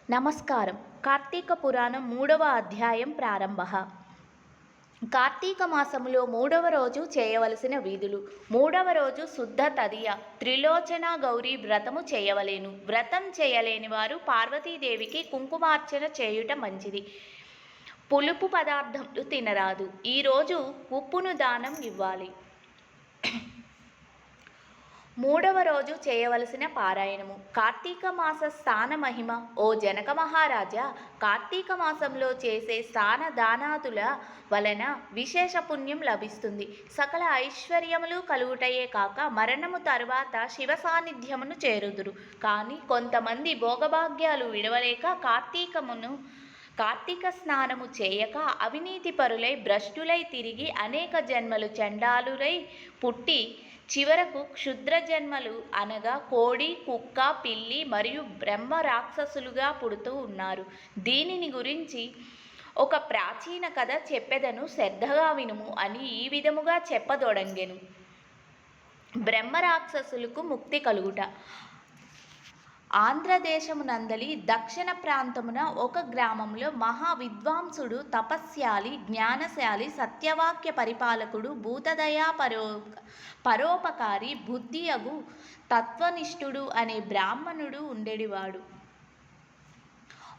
నమస్కారం. కార్తీక పురాణం 3వ అధ్యాయం ప్రారంభ. కార్తీక మాసములో 3వ రోజు చేయవలసిన విధులు. 3వ రోజు శుద్ధ తదియ త్రిలోచన గౌరీ వ్రతము చేయవలెను. వ్రతం చేయలేని వారు పార్వతీదేవికి కుంకుమార్చన చేయుట మంచిది. పులుపు పదార్థములు తినరాదు. ఈరోజు ఉప్పును దానం ఇవ్వాలి. 3వ రోజు చేయవలసిన పారాయణము. కార్తీక మాస స్థాన మహిమ. ఓ జనక మహారాజా, కార్తీక మాసంలో చేసే స్నాన దానాదుల వలన విశేష పుణ్యం లభిస్తుంది. సకల ఐశ్వర్యములు కలుగుటయే కాక మరణము తర్వాత శివ సాన్నిధ్యమును చేరుదురు. కానీ కొంతమంది భోగభాగ్యాలు విడవలేక కార్తీక స్నానము చేయక అవినీతి పరులై భ్రష్టులై తిరిగి అనేక జన్మలు చండాలులై పుట్టి చివరకు క్షుద్ర జన్మలు అనగా కోడి, కుక్క, పిల్లి మరియు బ్రహ్మ రాక్షసులుగా పుడుతూ ఉన్నారు. దీనిని గురించి ఒక ప్రాచీన కథ చెప్పెదను, శ్రద్ధగా వినుము అని ఈ విధముగా చెప్పదొడంగెను. బ్రహ్మ రాక్షసులకు ముక్తి కలుగుట. ఆంధ్రదేశమునందలి దక్షిణ ప్రాంతమున ఒక గ్రామంలో మహా విద్వాంసుడు, తపస్యాలి, జ్ఞానశాలి, సత్యవాక్య పరిపాలకుడు, భూతదయా పరోపకారి, బుద్ధియగు తత్వనిష్ఠుడు అనే బ్రాహ్మణుడు ఉండేవాడు.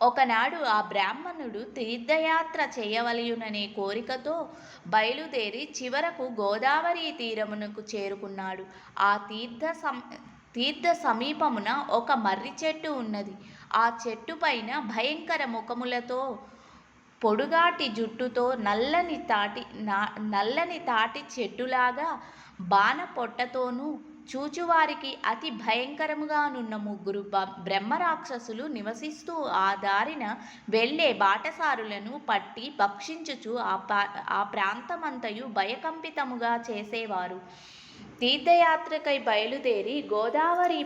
ఒకనాడు ఆ బ్రాహ్మణుడు తీర్థయాత్ర చేయవలయుననే కోరికతో బయలుదేరి చివరకు గోదావరి తీరమునకు చేరుకున్నాడు. ఆ తీర్థ సమీపమున ఒక మర్రి చెట్టు ఉన్నది. ఆ చెట్టు పైన భయంకర ముఖములతో, పొడుగాటి జుట్టుతో, నల్లని తాటి చెట్టులాగా బాణ పొట్టతోనూ చూచువారికి అతి భయంకరముగానున్న 3 బ్రహ్మరాక్షసులు నివసిస్తూ ఆ దారిన వెళ్ళే బాటసారులను పట్టి భక్షించుచు ఆ ప్రాంతమంతయు భయకంపితముగా చేసేవారు. తీర్థయాత్రకై బయలుదేరి గోదావరి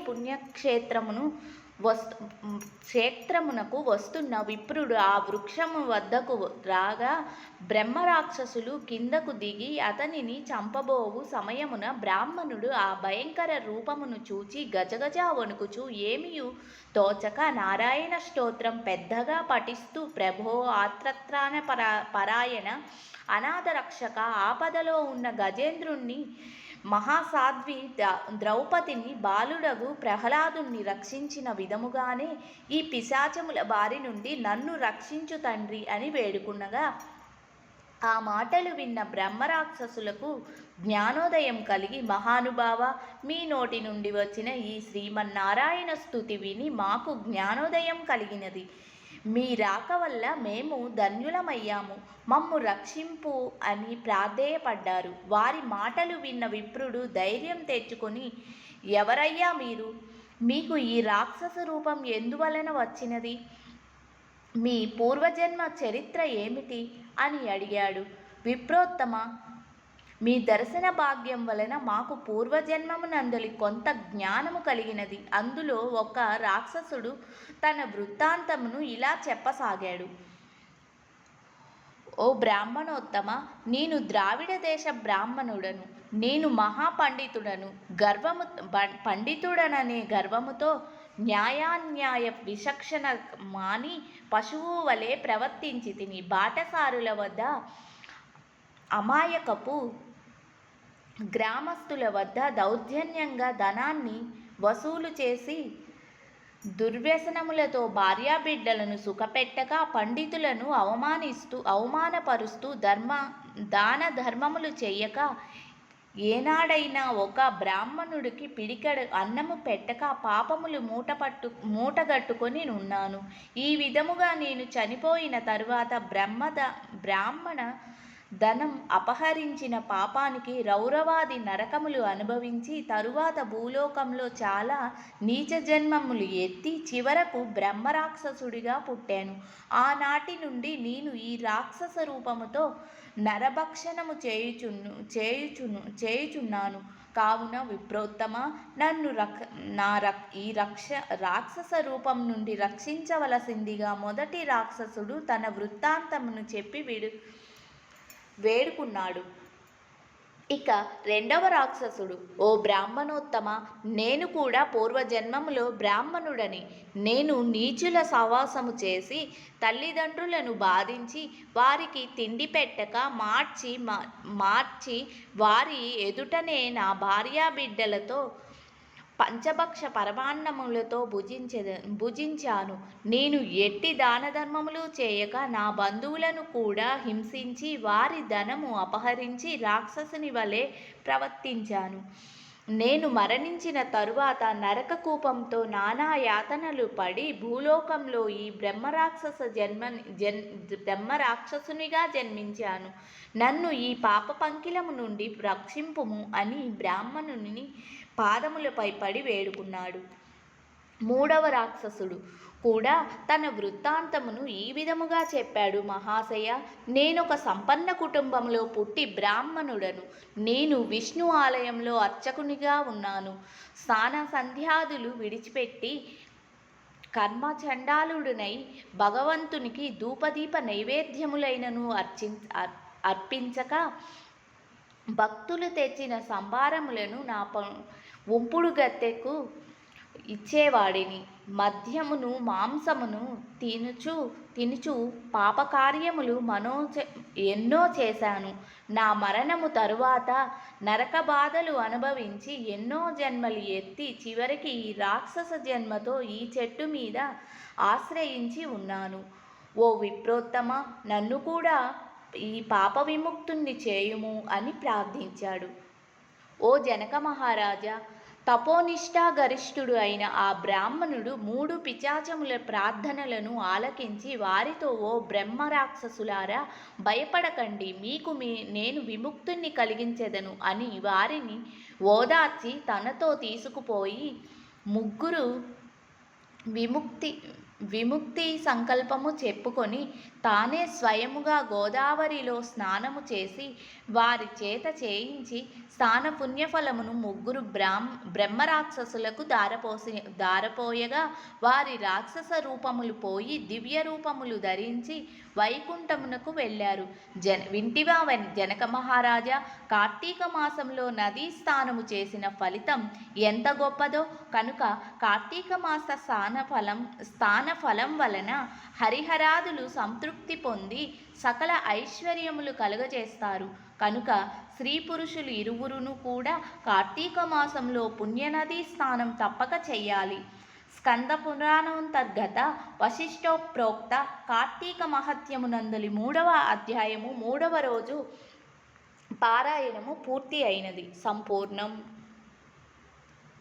క్షేత్రమునకు వస్తున్న విప్రుడు ఆ వృక్షము వద్దకు రాగా బ్రహ్మరాక్షసులు కిందకు దిగి అతనిని చంపబోవు సమయమున బ్రాహ్మణుడు ఆ భయంకర రూపమును చూచి గజగజ వణుకుచు ఏమియు తోచక నారాయణ స్తోత్రం పెద్దగా పఠిస్తూ, ప్రభో ఆత్రత్రాణ పరాయణ, అనాథ రక్షక, ఆపదలో ఉన్న గజేంద్రుణ్ణి, మహాసాధ్వి ద్రౌపదిని, బాలుడగు ప్రహ్లాదుని రక్షించిన విధముగానే ఈ పిశాచముల బారి నుండి నన్ను రక్షించు తండ్రి అని వేడుకునగా ఆ మాటలు విన్న బ్రహ్మరాక్షసులకు జ్ఞానోదయం కలిగి, మహానుభావ, మీ నోటి నుండి వచ్చిన ఈ శ్రీమన్నారాయణ స్తుతి విని మాకు జ్ఞానోదయం కలిగినది. మీ రాక వల్ల మేము ధన్యులమయ్యాము, మమ్ము రక్షింపు అని ప్రాధేయపడ్డారు. వారి మాటలు విన్న విప్రుడు ధైర్యం తెచ్చుకొని, ఎవరయ్యా మీరు? మీకు ఈ రాక్షస రూపం ఎందువలన వచ్చినది? మీ పూర్వజన్మ చరిత్ర ఏమిటి అని అడిగాడు. విప్రోత్తమ, మీ దర్శన భాగ్యం వలన మాకు పూర్వజన్మమునందలి కొంత జ్ఞానము కలిగినది. అందులో ఒక రాక్షసుడు తన వృత్తాంతమును ఇలా చెప్పసాగాడు. ఓ బ్రాహ్మణోత్తమ, నేను ద్రావిడ దేశ బ్రాహ్మణుడను. నేను మహాపండితుడను. పండితుడననే గర్వముతో న్యాయాన్యాయ విచక్షణ మాని పశువు వలె ప్రవర్తించి తిని బాటసారుల వద్ద, అమాయకపు గ్రామస్తుల వద్ద దౌర్జన్యంగా ధనాన్ని వసూలు చేసి దుర్వ్యసనములతో భార్యాబిడ్డలను సుఖపెట్టక పండితులను అవమానపరుస్తూ దాన ధర్మములు చెయ్యక ఏనాడైనా ఒక బ్రాహ్మణుడికి పిడికెడు అన్నము పెట్టక పాపములు మూటగట్టుకొని ఉన్నాను. ఈ విధముగా నేను చనిపోయిన తరువాత బ్రాహ్మణ ధనం అపహరించిన పాపానికి రౌరవాది నరకములు అనుభవించి తరువాత భూలోకంలో చాలా నీచ జన్మములు ఎత్తి చివరకు బ్రహ్మరాక్షసుడిగా పుట్టాను. ఆనాటి నుండి నేను ఈ రాక్షస రూపముతో నరభక్షణము చేయుచున్నాను. కావున విప్రోత్తమ, నన్ను ఈ రాక్షస రూపం నుండి రక్షించవలసిందిగా మొదటి రాక్షసుడు తన వృత్తాంతమును చెప్పి వేడుకున్నాడు. ఇక రెండవ రాక్షసుడు, ఓ బ్రాహ్మణోత్తమ, నేను కూడా పూర్వజన్మములో బ్రాహ్మణుడని. నేను నీచుల సహవాసము చేసి తల్లిదండ్రులను బాధించి వారికి తిండి పెట్టక మార్చి వారి ఎదుటనే నా భార్యాబిడ్డలతో పంచభక్ష పరమాన్నములతో భుజించాను. నేను ఎట్టి దాన ధర్మములు చేయక నా బంధువులను కూడా హింసించి వారి ధనము అపహరించి రాక్షసుని వలె ప్రవర్తించాను. నేను మరణించిన తరువాత నరక కూపంతో నానా యాతనలు పడి భూలోకంలో ఈ బ్రహ్మరాక్షసునిగా జన్మించాను. నన్ను ఈ పాప పంకిలము నుండి రక్షింపుము అని బ్రాహ్మణుని పాదములపై పడి వేడుకున్నాడు. మూడవ రాక్షసుడు కూడా తన వృత్తాంతమును ఈ విధముగా చెప్పాడు. మహాశయ, నేనొక సంపన్న కుటుంబంలో పుట్టి బ్రాహ్మణుడను. నేను విష్ణు ఆలయంలో అర్చకునిగా ఉన్నాను. స్నాన సంధ్యాదులు విడిచిపెట్టి కర్మచండాలుడునై భగవంతునికి ధూపదీప నైవేద్యములైనను అర్పించక భక్తులు తెచ్చిన సంభారములను నా ఉంపుడు గత్తెకు ఇచ్చేవాడిని. మద్యమును మాంసమును తినుచు పాపకార్యములు ఎన్నో చేశాను. నా మరణము తరువాత నరక బాధలు అనుభవించి ఎన్నో జన్మలు ఎత్తి చివరికి ఈ రాక్షస జన్మతో ఈ చెట్టు మీద ఆశ్రయించి ఉన్నాను. ఓ విప్రోత్తమ, నన్ను కూడా ఈ పాప విముక్తుణ్ణి చేయుము అని ప్రార్థించాడు. ఓ జనక మహారాజా, తపోనిష్టా గరిష్ఠుడు అయిన ఆ బ్రాహ్మణుడు 3 పిశాచముల ప్రార్థనలను ఆలకించి వారితో, ఓ బ్రహ్మ రాక్షసులారా, భయపడకండి, మీకు నేను విముక్తుణ్ణి కలిగించెదను అని వారిని ఓదార్చి తనతో తీసుకుపోయి ముగ్గురు విముక్తి సంకల్పము చెప్పుకొని తానే స్వయముగా గోదావరిలో స్నానము చేసి వారి చేత చేయించి స్నాన పుణ్యఫలమును ముగ్గురు బ్రహ్మరాక్షసులకు దారపోయగా వారి రాక్షస రూపములు పోయి దివ్య రూపములు ధరించి వైకుంఠమునకు వెళ్ళారు. వింటివా జనక మహారాజా, కార్తీక మాసంలో నదీ స్నానము చేసిన ఫలితం ఎంత గొప్పదో. కనుక కార్తీక మాస స్థాన ఫలం వలన హరిహరాదులు సంతృప్తి పొంది సకల ఐశ్వర్యములు కలుగజేస్తారు. కనుక స్త్రీ పురుషులు ఇరువురును కూడా కార్తీక మాసంలో పుణ్యనదీ స్నానం తప్పక చెయ్యాలి. స్కంద పురాణాంతర్గత వశిష్ఠోప్రోక్త కార్తీక మహత్యమునందలి 3వ అధ్యాయము 3వ రోజు పారాయణము పూర్తి అయినది. సంపూర్ణం.